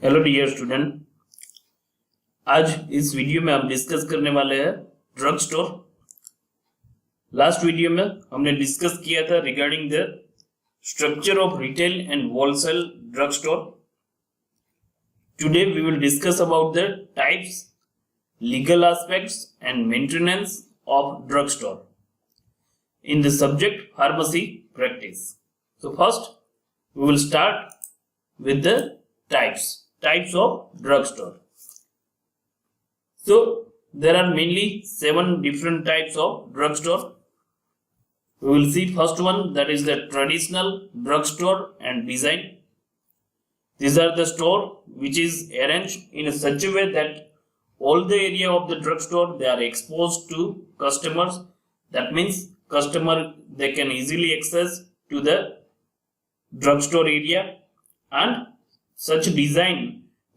Hello dear student, आज इस video में हम डिस्कस करने वाले हैं ड्रग स्टोर। लास्ट वीडियो में हमने डिस्कस किया था regarding the structure of retail and wholesale drug store. Today we will discuss about the types, legal aspects and maintenance of drug store in the subject pharmacy practice. So first we will start with the types of drugstore. So there are mainly 7 different types of drugstore. We will see first one, that is the traditional drugstore and design. These are the store which is arranged in such a way that all the area of the drugstore they are exposed to customers. That means customer they can easily access to the drugstore area, and such design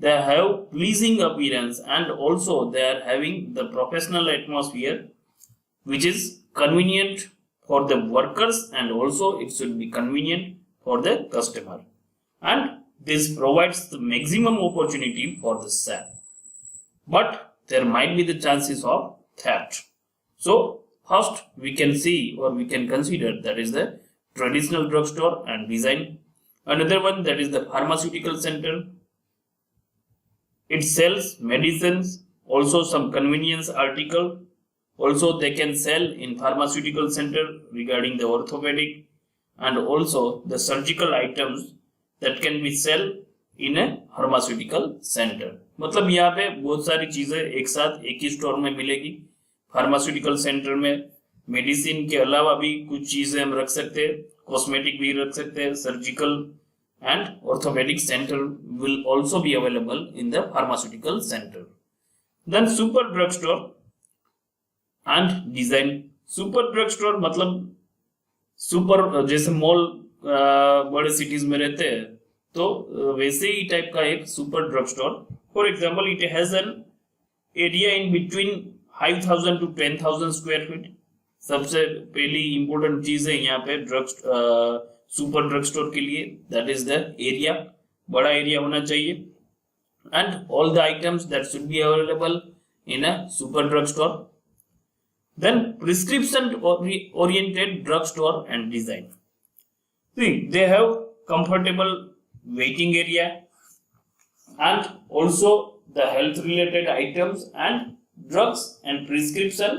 they have pleasing appearance, and also they are having the professional atmosphere which is convenient for the workers, and also it should be convenient for the customer, and this provides the maximum opportunity for the sale, but there might be the chances of theft. So first we can see or we can consider that is the traditional drugstore and design. Another one, that is the pharmaceutical center. It sells medicines, also some convenience article. Also they can sell in pharmaceutical center regarding the orthopedic and also the surgical items that can be sell in a pharmaceutical center. मतलब यहाँ पे बहुत सारी चीजें एक साथ एक ही store में मिलेगी। फार्मास्यूटिकल सेंटर में मेडिसिन के अलावा भी कुछ चीजें हम रख सकते हैं, कॉस्मेटिक भी रख सकते हैं, surgical and orthopaedic centre will also be available in the pharmaceutical centre. Then super drug store and design. Super drug store मतलब सुपर, जैसे मॉल बड़े सिटीज में रहते हैं तो वैसे ही टाइप का एक super drug store. For example it has an area in between 5,000 to 10,000 square feet. सबसे पहली इंपॉर्टेंट चीज है यहाँ पे ड्रग सुपर ड्रग स्टोर के लिए, दैट इज द एरिया. बड़ा एरिया होना चाहिए and all the items that should be available in a super drug store. Then prescription oriented drug store and design. They have comfortable waiting area and also the health related items and drugs and prescription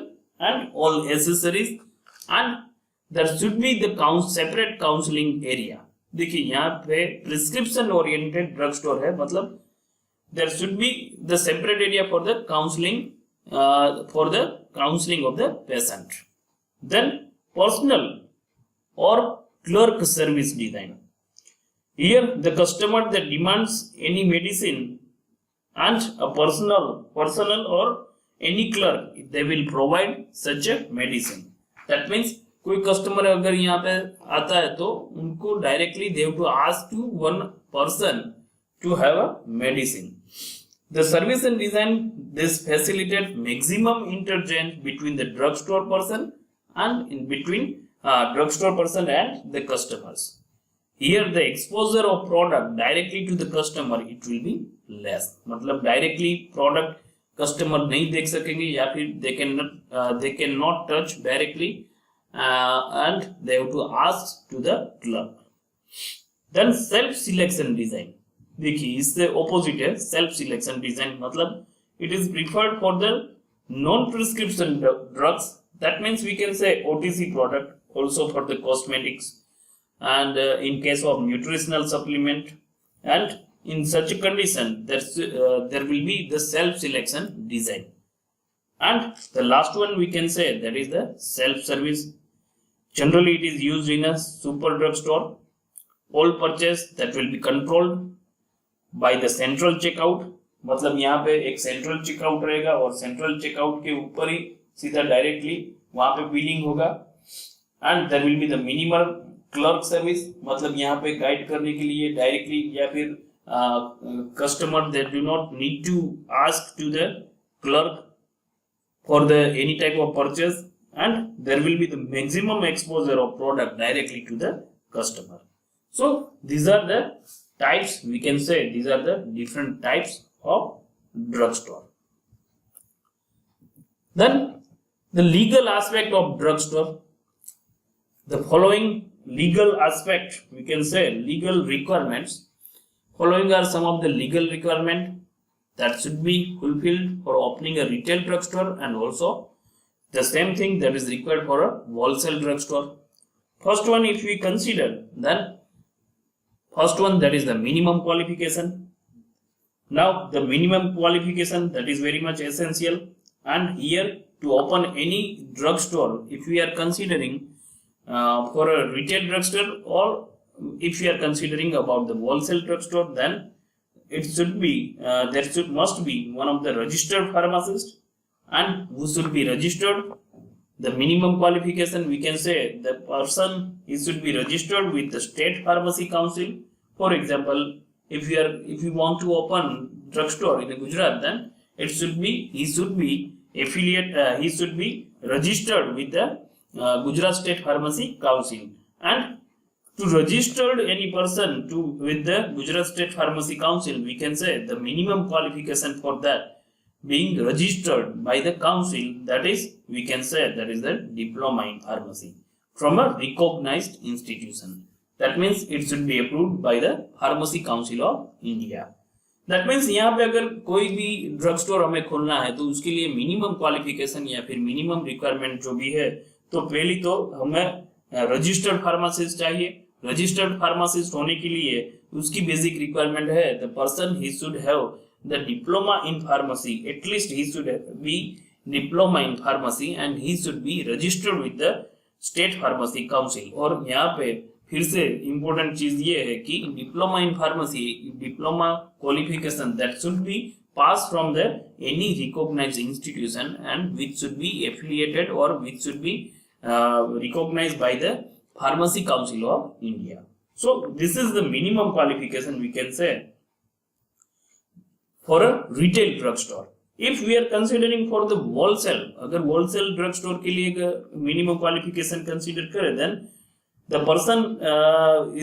and all accessories, and there should be the separate counseling area. देखिए यहाँ पे prescription oriented drug store है, मतलब there should be the separate area for the counseling of the patient. Then personal or clerk service design. Here the customer that demands any medicine and a personal or any clerk they will provide such a medicine. That means कोई customer अगर यहाँ पे आता है तो उनको directly they have to ask to one person to have a medicine. The service and design this facilitate maximum interchange between the drugstore person and in between drugstore person and the customers. Here the exposure of product directly to the customer it will be less. मतलब directly product customer नहीं देख सकेंगे या फिर they cannot touch directly and they have to ask to the clerk. Then self selection design. देखिए इससे opposite है self selection design, मतलब it is preferred for the non prescription drugs. That means we can say OTC product, also for the cosmetics and in case of nutritional supplement, and in such a condition there will be the self selection design. And the last one we can say that is the self service. Generally it is used in a super drug store. All purchase that will be controlled by the central checkout. मतलब यहाँ पे एक central checkout रहेगा और central checkout के ऊपर ही सीधा directly वहाँ पे billing होगा. And there will be the minimal clerk service, मतलब यहाँ पे guide करने के लिए directly या फिर customer they do not need to ask to the clerk for the any type of purchase, and there will be the maximum exposure of product directly to the customer. So these are the types, we can say these are the different types of drugstore. Then the legal aspect of drugstore. The following legal aspect, we can say legal requirements. Following are some of the legal requirements that should be fulfilled for opening a retail drugstore, and also the same thing that is required for a wholesale drugstore. First one, if we consider, then first one, that is the minimum qualification. Now the minimum qualification, that is very much essential, and here to open any drugstore, if we are considering for a retail drugstore, or if we are considering about the wholesale drugstore, then it should be must be one of the registered pharmacists, and who should be registered. The minimum qualification, we can say the person should be registered with the state pharmacy council. For example, if you want to open drugstore in Gujarat, then he should be registered with the Gujarat State Pharmacy Council. And to register any person with the Gujarat State Pharmacy Council, we can say the minimum qualification for that being registered by the council, that is, we can say that is the diploma in pharmacy from a recognized institution. That means it should be approved by the Pharmacy Council of India. That means यहाँ पे अगर कोई भी drug store हमें खोलना है तो उसके लिए मिनिमम क्वालिफिकेशन या फिर मिनिमम रिक्वायरमेंट जो भी है, तो पहली तो हमें रजिस्टर्ड फार्मासिस्ट चाहिए. रजिस्टर्ड फार्मासिस्ट होने के लिए उसकी बेसिक रिक्वायरमेंट है the person he should have the diploma in pharmacy, at least he should be diploma in pharmacy and he should be registered with the state pharmacy council. और यहाँ पे फिर से इंपॉर्टेंट चीज ये है कि diploma in pharmacy, diploma qualification that should be pass from the any recognised institution and which should be affiliated और which should be recognised by the Pharmacy Council of India. So this is the minimum qualification we can say for a retail drug store. If we are considering for the wholesale, अगर wholesale drug store के लिए minimum qualification consider करें, then the person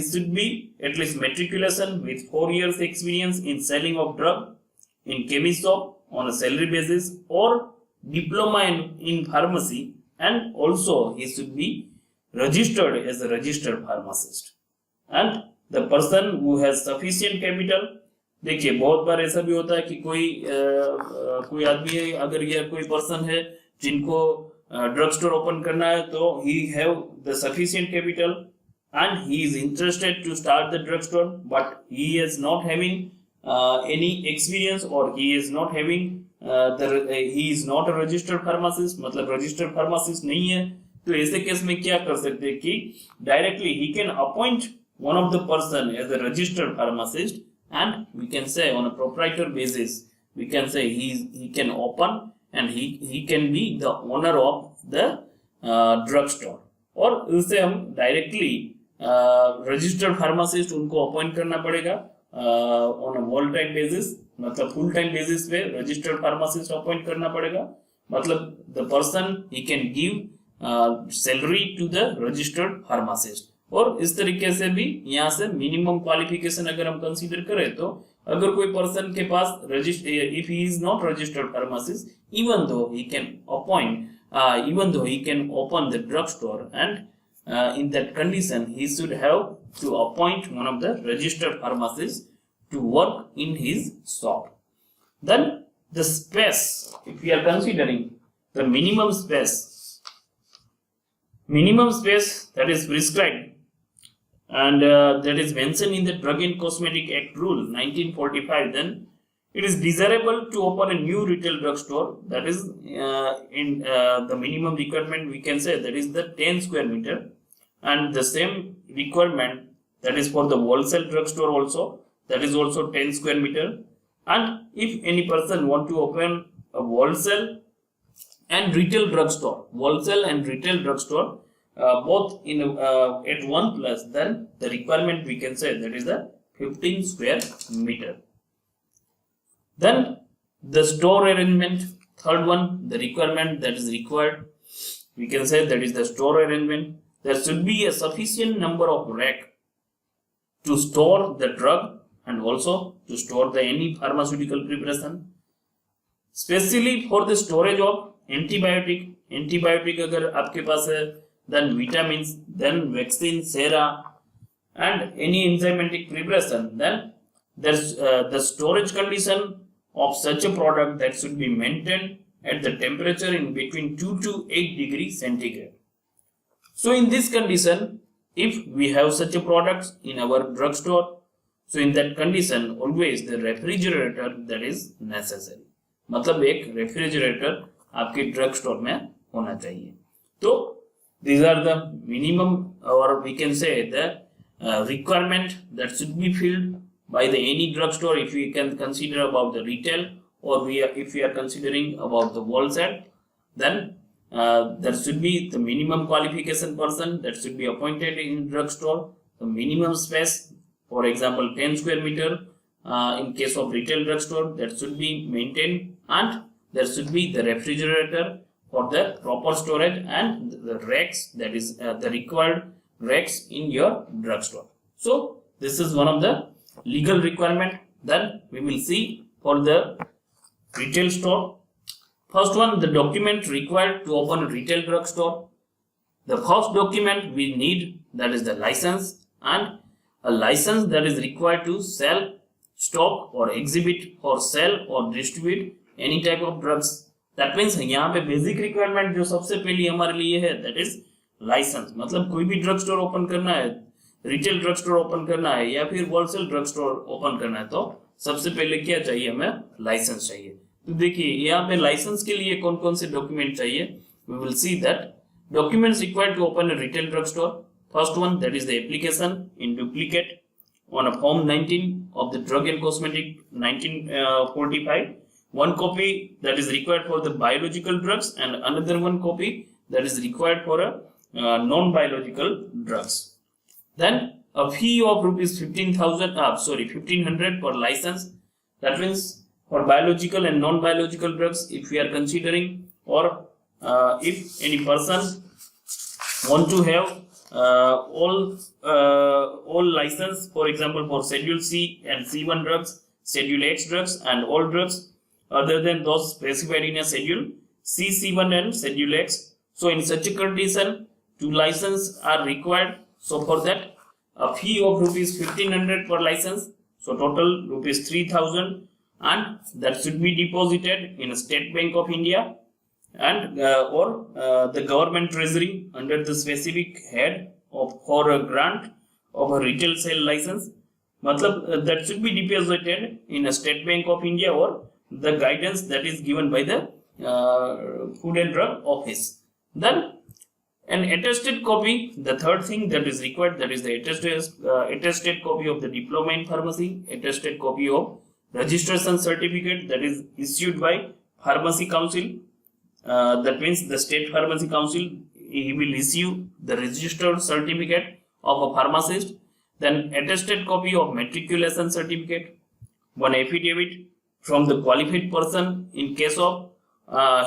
should be at least matriculation with 4 years experience in selling of drug in chemist shop on a salary basis, or diploma in pharmacy, and also he should be registered as a registered pharmacist. And the person who has sufficient capital. देखिए बहुत बार ऐसा भी होता है कि कोई आदमी है, अगर ये कोई पर्सन है जिनको ड्रग स्टोर ओपन करना है, तो he have the sufficient capital and he is interested to start the drug store, but he is not having any experience और he is not having he is not a registered pharmacist, मतलब registered pharmacist नहीं है. तो ऐसे case में क्या कर सकते हैं कि डायरेक्टली ही can appoint one of the person as a registered pharmacist, and we can say on a proprietor basis we can say he can open and he can be the owner of the drug store. और उससे हम directly registered pharmacist उनको appoint करना पड़ेगा on a full time basis, मतलब full time basis पे registered pharmacist appoint करना पड़ेगा. मतलब द पर्सन ही can give salary to the registered pharmacist. और इस तरीके से भी यहाँ से मिनिमम क्वालिफिकेशन अगर हम कंसीडर करें, तो अगर कोई पर्सन के पास if he is not registered pharmacist, even though he can appoint, even though he can open the drug store, and in that condition he should have to appoint one of the registered pharmacist to work in his shop. Then the space, if we are considering the minimum space that is prescribed and that is mentioned in the Drug and Cosmetic Act Rule 1945, then it is desirable to open a new retail drug store. That is in the minimum requirement we can say that is the 10 square meter, and the same requirement that is for the wholesale drug store also, that is also 10 square meter. And if any person want to open a wholesale and retail drug store, wholesale and retail drug store both in at one place, then the requirement we can say that is the 15 square meter. Then the store arrangement, third one, the requirement that is required, we can say that is the store arrangement. There should be a sufficient number of rack to store the drug and also to store the any pharmaceutical preparation, especially for the storage of antibiotic अगर आपके पास है, then vitamins, then vaccine, sera, and any enzymatic preparation, then there's the storage condition of such a product that should be maintained at the temperature in between 2 to 8 degrees centigrade. So in this condition, if we have such a product in our drugstore, so in that condition always the refrigerator that is necessary. मतलब एक refrigerator आपके drug store में होना चाहिए. तो these are the minimum, or we can say the requirement that should be filled by the any drugstore if we can consider about the retail, or if we are considering about the wholesale, then there should be the minimum qualification person that should be appointed in drugstore. The minimum space, for example 10 square meter in case of retail drugstore, that should be maintained, and there should be the refrigerator for the proper storage and the racks, that is the required racks in your drugstore. So this is one of the legal requirement. Then we will see for the retail store. First one, the document required to open a retail drugstore. The first document we need, that is the license, and a license that is required to sell, stock or exhibit or sell or distribute any type of drugs. That means यहाँ पे basic requirement जो सबसे पहली हमारे लिए है, that is license. मतलब कोई भी drug store open करना है, retail drug store open करना है या फिर wholesale drug store open करना है, तो सबसे पहले क्या चाहिए, हमें license चाहिए. तो देखिए यहाँ पे license के लिए कौन कौन से document चाहिए. We will see that documents required to open a retail drug store. First one, that is the application in duplicate on a form 19 of the Drug and Cosmetic 1945. One copy that is required for the biological drugs, and another one copy that is required for a non-biological drugs. Then a fee of rupees 1500 per license. That means for biological and non-biological drugs, if we are considering, or if any person want to have all license, for example for Schedule C and C1 drugs, Schedule X drugs, and all drugs other than those specified in a Schedule C, C1 and Schedule X. So in such a condition, 2 licenses are required. So for that, a fee of rupees 1500 per license. So total rupees 3000, and that should be deposited in a State Bank of India and or the government treasury under the specific head of for a grant of a retail sale license. मतलब that should be deposited in a State Bank of India or the guidance that is given by the Food and Drug Office. Then an attested copy, the third thing that is required, that is the attested copy of the diploma in pharmacy, attested copy of registration certificate that is issued by Pharmacy Council. That means the State Pharmacy Council, he will issue the registered certificate of a pharmacist. Then attested copy of matriculation certificate, one affidavit from the qualified person in case of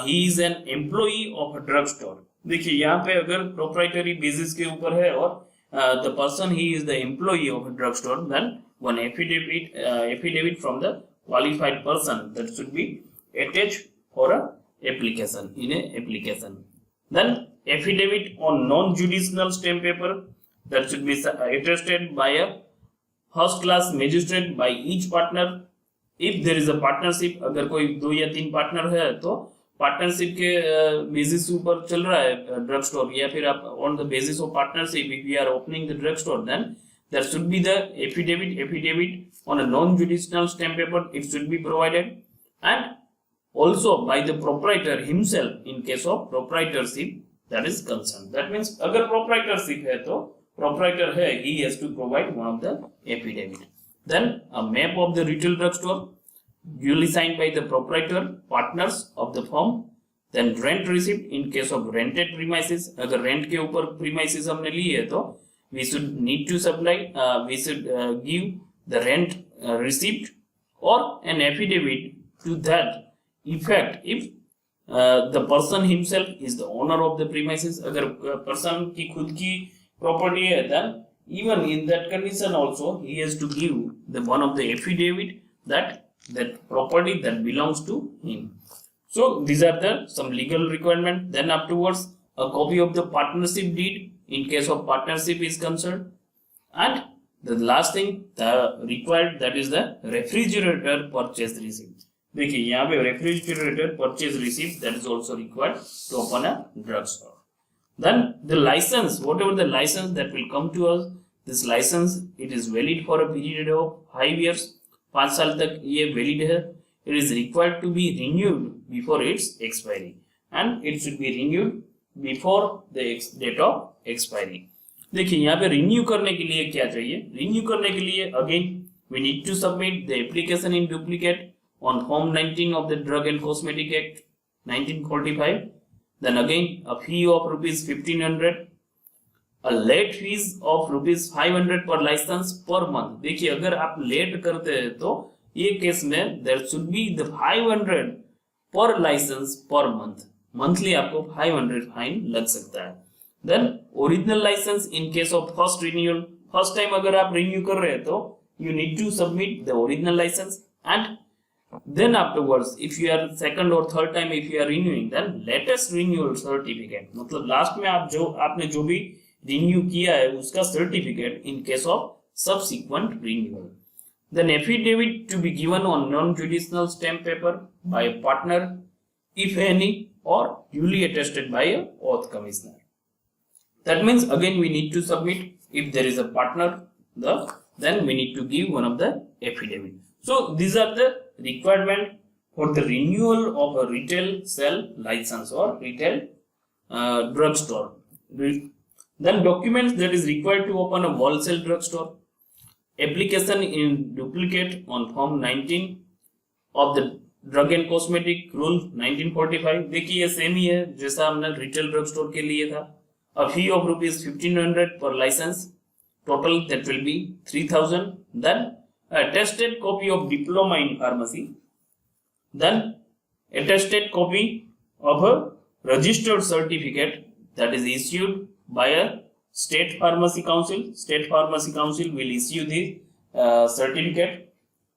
he is an employee of a drugstore. देखिए यहाँ पे अगर proprietary basis के ऊपर है और the person he is the employee of a drugstore, then one affidavit from the qualified person that should be attached for a application in a application. Then affidavit on non-judicial stamp paper that should be attested by a first class magistrate by each partner. If there is a partnership, अगर कोई 2 या 3 partner है तो partnership के basis ऊपर चल रहा है ड्रग स्टोर, या फिर आप on the basis of partnership if you are opening the drug store, then there should be the affidavit on a non-judicial stamp paper. It should be provided, and also by the proprietor himself in case of proprietorship that is concerned. That means अगर proprietorship है तो proprietor है, he has to provide one of the affidavit. Then a map of the retail drugstore duly signed by the proprietor partners of the firm. Then rent receipt in case of rented premises. अगर rent के ऊपर premises हमने ली है तो we should need to supply, we should give the rent receipt or an affidavit to that effect if the person himself is the owner of the premises. अगर person की खुद की property है then even in that condition also he has to give the one of the affidavit that property that belongs to him. So these are the some legal requirement. Then afterwards, a copy of the partnership deed in case of partnership is concerned, and the last thing the required, that is the refrigerator purchase receipt. देखिए यहाँ पे refrigerator purchase receipt that is also required to open a drugstore. Then the license, whatever the license that will come to us, this license it is valid for a period of 5 years. 5 साल तक ये valid है. It is required to be renewed before its expiry, and it should be renewed before the date of expiry. देखिए यहाँ पे renew करने के लिए क्या चाहिए? Renew करने के लिए again we need to submit the application in duplicate on Form 19 of the Drug and Cosmetic Act 1945. Then again a fee of rupees 1500, a late fees of rupees 500 per license per month. देखिए अगर आप late करते हैं तो ये case में there should be the 500 per license per month. Monthly आपको 500 fine लग सकता है. Then original license in case of first renewal. First time अगर आप renew कर रहे हैं तो you need to submit the original license, and then afterwards if you are second or third time if you are renewing, then latest renewal certificate. मतलब last में आप जो आपने जो भी renew किया है उसका certificate in case of subsequent renewal. Then affidavit to be given on non-judicial stamp paper by a partner, if any, or duly attested by a oath commissioner. That means again we need to submit, if there is a partner, then we need to give one of the affidavit. So these are the requirement for the renewal of a retail sell license or retail drugstore. Then documents that is required to open a wholesale drugstore. Application in duplicate on Form 19 of the Drug and Cosmetic Rule 1945. देखिए ये same ही है जैसा हमने retail drug store के लिए था. A fee of rupees 1500 per license. Total that will be 3000. Then attested copy of diploma in pharmacy. Then attested copy of a registered certificate that is issued by a State Pharmacy Council. State Pharmacy Council will issue the certificate,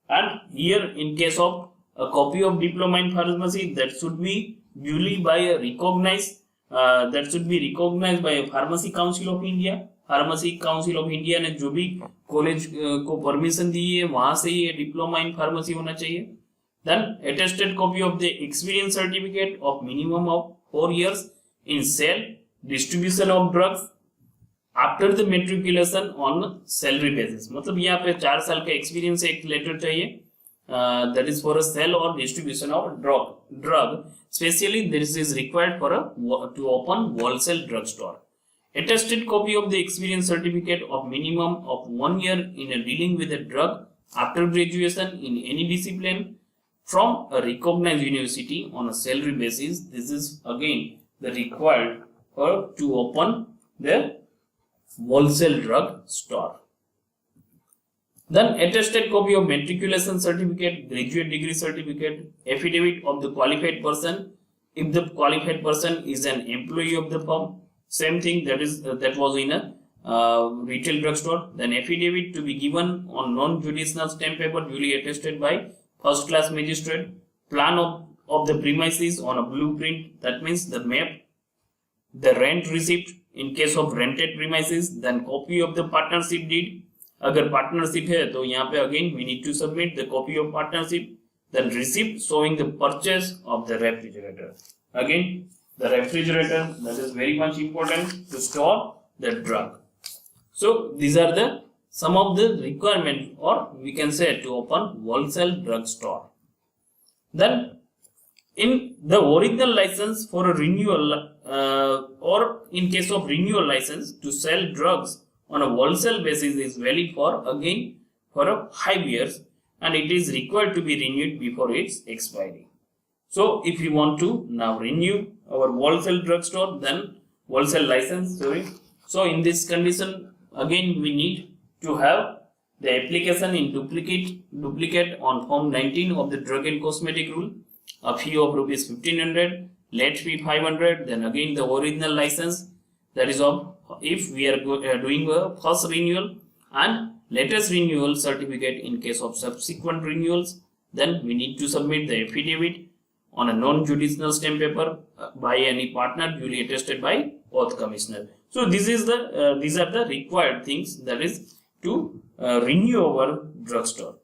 and here in case of a copy of diploma in pharmacy that should be duly by a recognized by a Pharmacy Council of India. Pharmacy Council of India ने जो भी college को permission दी है वहां से ये diploma in pharmacy होना चाहिए. Then attested copy of the experience certificate of minimum of 4 years in sale distribution of drugs after the matriculation on salary basis. मतलब यहाँ पे 4 साल का एक्सपीरियंस एक लेटर चाहिए that is for a sale और distribution of drug. Specially this is required for to open wholesale drug store. Attested copy of the experience certificate of minimum of 1 year in a dealing with a drug after graduation in any discipline from a recognized university on a salary basis. This is again the required for to open the wholesale drug store. Then attested copy of matriculation certificate, graduate degree certificate, affidavit of the qualified person if the qualified person is an employee of the firm. Same thing that was in a retail drugstore. Then affidavit to be given on non-judicial stamp paper duly attested by first class magistrate. Plan of the premises on a blueprint, that means the map. The rent receipt in case of rented premises. Then copy of the partnership deed. अगर partnership है तो यहाँ पे again we need to submit the copy of partnership. Then receipt showing the purchase of the refrigerator. Again the refrigerator, that is very much important to store the drug. So these are the some of the requirement, or we can say to open wholesale drug store. Then in the original license for a renewal or in case of renewal license to sell drugs on a wholesale basis is valid for again for a 5 years, and it is required to be renewed before its expiry. So if you want to now renew our wholesale drugstore, then wholesale license, so in this condition again we need to have the application in duplicate on Form 19 of the Drug and Cosmetic Rule. A fee of rupees 1500, late fee 500. Then again the original license, that is of if we are doing a first renewal and latest renewal certificate in case of subsequent renewals, then we need to submit the affidavit on a non-judicial stamp paper by any partner duly attested by oath commissioner. So this is the these are the required things, that is to renew our drugstore,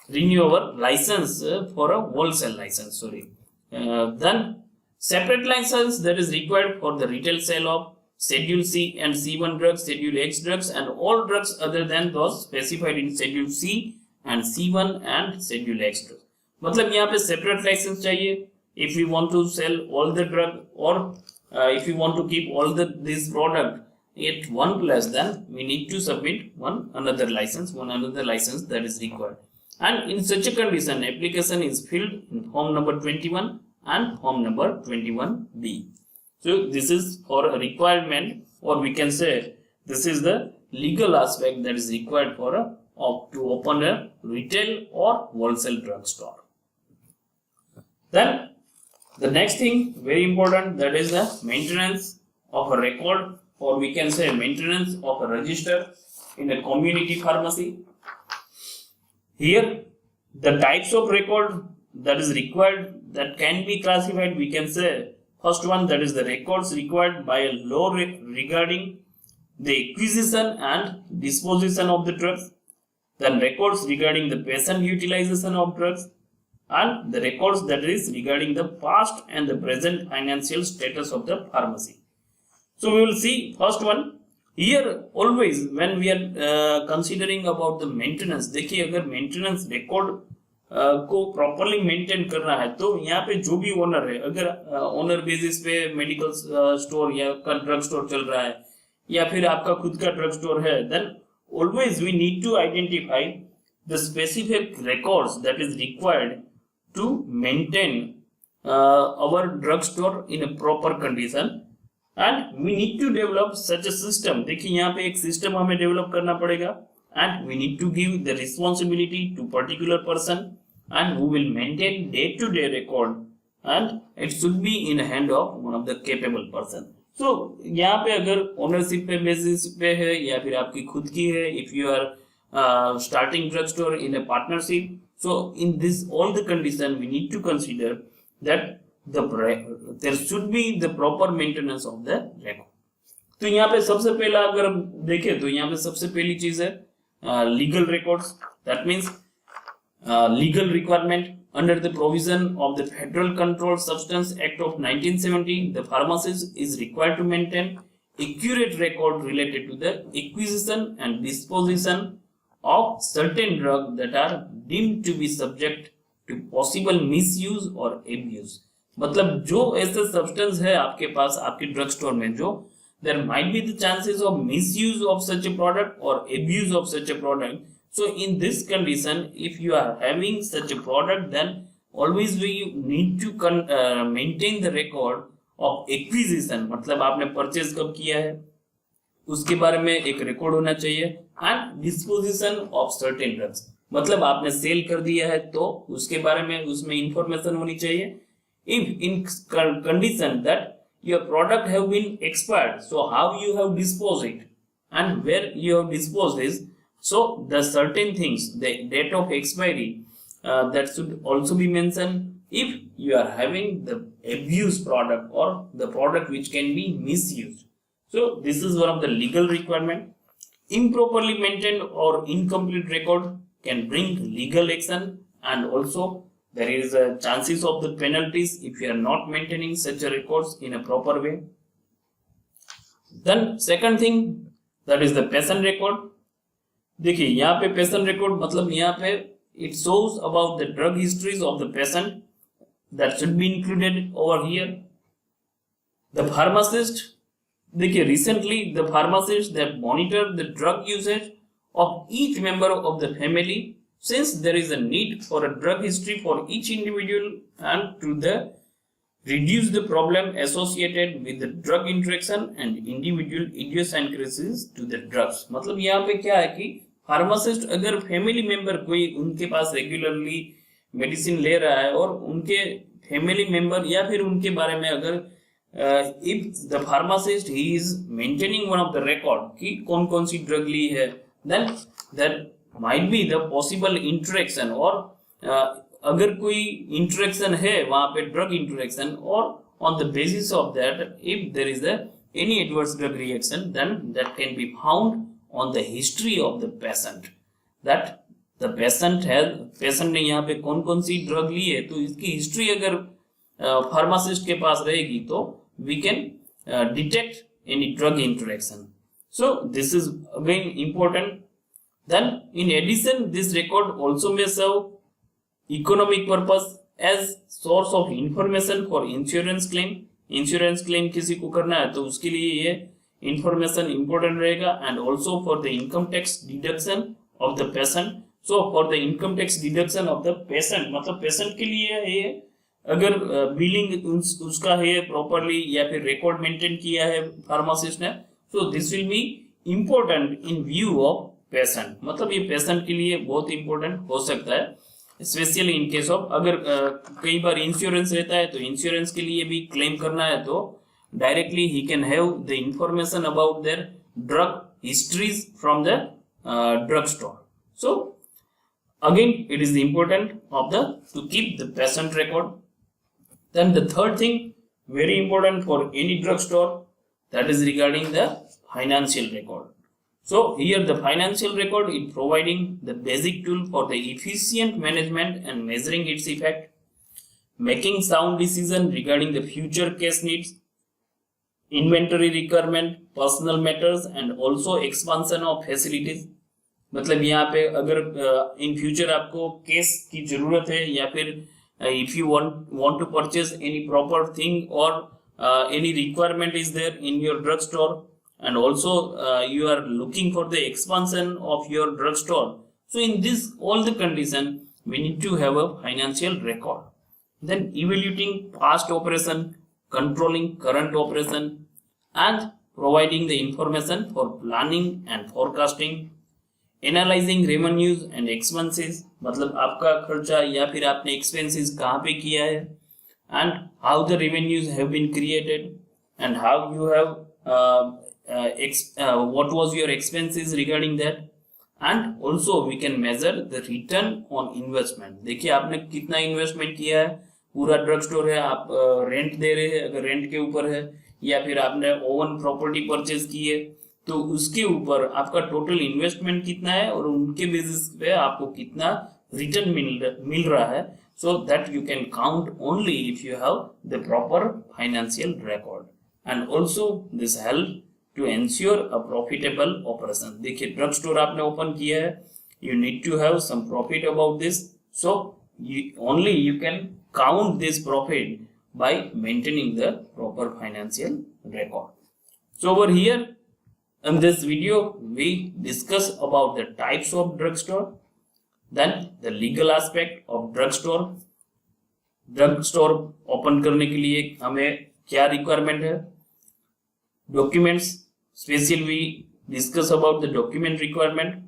renew our license for a wholesale license. Then separate license that is required for the retail sale of Schedule C and C1 drugs, Schedule X drugs, and all drugs other than those specified in Schedule C and C1 and Schedule X drugs. मतलब यहाँ पे separate license चाहिए if we want to sell all the drug, or if we want to keep all this product at one place, then we need to submit one another license that is required. And in such a condition, application is filled in form number 21 and form number 21B. So this is for a requirement, or we can say this is the legal aspect that is required for to open a retail or wholesale drugstore. Then the next thing, very important, that is the maintenance of a record, or we can say maintenance of a register in a community pharmacy. Here, the types of record that is required that can be classified, we can say first one, that is the records required by a law regarding the acquisition and disposition of the drugs, then records regarding the patient utilization of drugs, and the records that is regarding the past and the present financial status of the pharmacy. So we will see first one. Here always when we are considering about the maintenance, देखिए अगर maintenance record को properly maintain करना है तो यहाँ पे जो भी ओनर है, अगर ओनर बेसिस पे मेडिकल स्टोर या का ड्रग स्टोर चल रहा है या फिर आपका खुद का ड्रग स्टोर है, then always we need to identify the specific records that is required to maintain our drug store in a proper condition, and we need to develop such a system. देखिए यहाँ पे एक system हमें develop करना पड़ेगा, and we need to give the responsibility to particular person and who will maintain day-to-day record, and it should be in the hand of one of the capable person. So यहाँ पे अगर ownership पे basis पे है या फिर आपकी खुद की है, if you are starting drug store in a partnership, so in this all the condition we need to consider that there should be the proper maintenance of the record. तो यहाँ पे सबसे पहला अगर हम देखें तो यहाँ पे सबसे पहली चीज है legal records. That means legal requirement under the provision of the Federal Controlled Substance Act of 1970, the pharmacist is required to maintain accurate record related to the acquisition and disposition of certain drugs that are deemed to be subject to possible misuse or abuse. मतलब जो ऐसे substance है आपके पास आपके drug store में जो there might be the chances of misuse of such a product or abuse of such a product. So in this condition, if you are having such a product, then always we need to maintain the record of acquisition. मतलब आपने purchase कब किया है उसके बारे में एक record होना चाहिए, and disposition of certain drugs. मतलब आपने सेल कर दिया है तो उसके बारे में उसमें इंफॉर्मेशन होनी चाहिए. If in condition that your product have been expired, so how you have disposed it and where you have disposed this, so the certain things, the date of expiry, that should also be mentioned. If you are having the abused product or the product which can be misused, so this is one of the legal requirement. Improperly maintained or incomplete record can bring legal action, and also there is a chances of the penalties if you are not maintaining such a records in a proper way. Then second thing, that is the patient record. देखिए यहाँ पे patient record मतलब यहाँ पे it shows about the drug histories of the patient that should be included over here. The pharmacist, देखिए recently the pharmacist that monitor the drug usage of each member of the family, since there is a need for a drug history for each individual and to reduce the problem associated with the drug interaction and individual idiosyncrasies to the drugs. मतलब यहाँ पे क्या है कि pharmacist अगर family member कोई उनके पास regularly medicine ले रहा है और उनके फैमिली मेंबर या फिर उनके बारे में अगर if the pharmacist he is maintaining one of the record कि कौन कौन सी drug ली है, then there might be the possible interaction और अगर कोई interaction है वहाँ पे drug interaction और on the basis of that if there is any adverse drug reaction then that can be found on the history of the patient that the patient ने यहाँ पे कौन कौन सी drug ली है तो इसकी history अगर pharmacist के पास रहेगी तो we can detect any drug interaction. So this is again important. Then in addition this record also may serve economic purpose as source of information for insurance claim. Insurance claim किसी को करना है तो उसके लिए ये information important रहेगा and also for the income tax deduction of the patient. So for the income tax deduction of the patient मतलब patient के लिए ये अगर बिलिंग उसका है प्रॉपरली या फिर रिकॉर्ड मेंटेन किया है फार्मासिस्ट ने so this will be important in view of patient मतलब ये पेशेंट के लिए बहुत इंपॉर्टेंट हो सकता है स्पेशली इन केस ऑफ अगर कई बार इंश्योरेंस रहता है तो इंश्योरेंस के लिए भी क्लेम करना है तो डायरेक्टली ही can have the information about their drug histories from the drug store so again it is important of the to keep the patient record. Then the third thing very important for any drugstore that is regarding the financial record. So here the financial record is providing the basic tool for the efficient management and measuring its effect, making sound decision regarding the future case needs, inventory requirement, personal matters and also expansion of facilities. मतलब यहाँ पे अगर in future आपको case की जरूरत है या फिर if you want to purchase any proper thing और any requirement is there in your drug store and also you are looking for the expansion of your drug store so in this all the condition we need to have a financial record then evaluating past operation controlling current operation and providing the information for planning and forecasting analysing revenues and expenses मतलब आपका खर्चा या फिर आपने expenses कहाँ पे किया है and how the revenues have been created and how you have what was your expenses regarding that and also we can measure the return on investment देखिए आपने कितना इन्वेस्टमेंट किया है पूरा ड्रग स्टोर है आप रेंट दे रहे हैं अगर रेंट के ऊपर है या फिर आपने ओवन प्रॉपर्टी परचेज की है तो उसके ऊपर आपका टोटल इन्वेस्टमेंट कितना है और उनके बेसिस पे आपको कितना रिटर्न मिल रहा है so that you can count only if you have the proper financial record and also this help to ensure a profitable operation देखिए ड्रग स्टोर आपने ओपन किया है you need to have some profit about this so only you can count this profit by maintaining the proper financial record. So over here in this video we discuss about the types of drugstore, then the legal aspect of drugstore. drugstore open करने के लिए हमें क्या requirement है, documents specially we discuss about the document requirement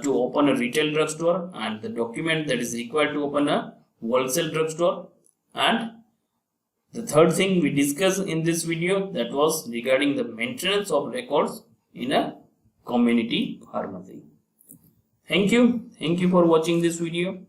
to open a retail drugstore and the document that is required to open a wholesale drugstore and the third thing we discussed in this video that was regarding the maintenance of records in a community pharmacy. Thank you for watching this video.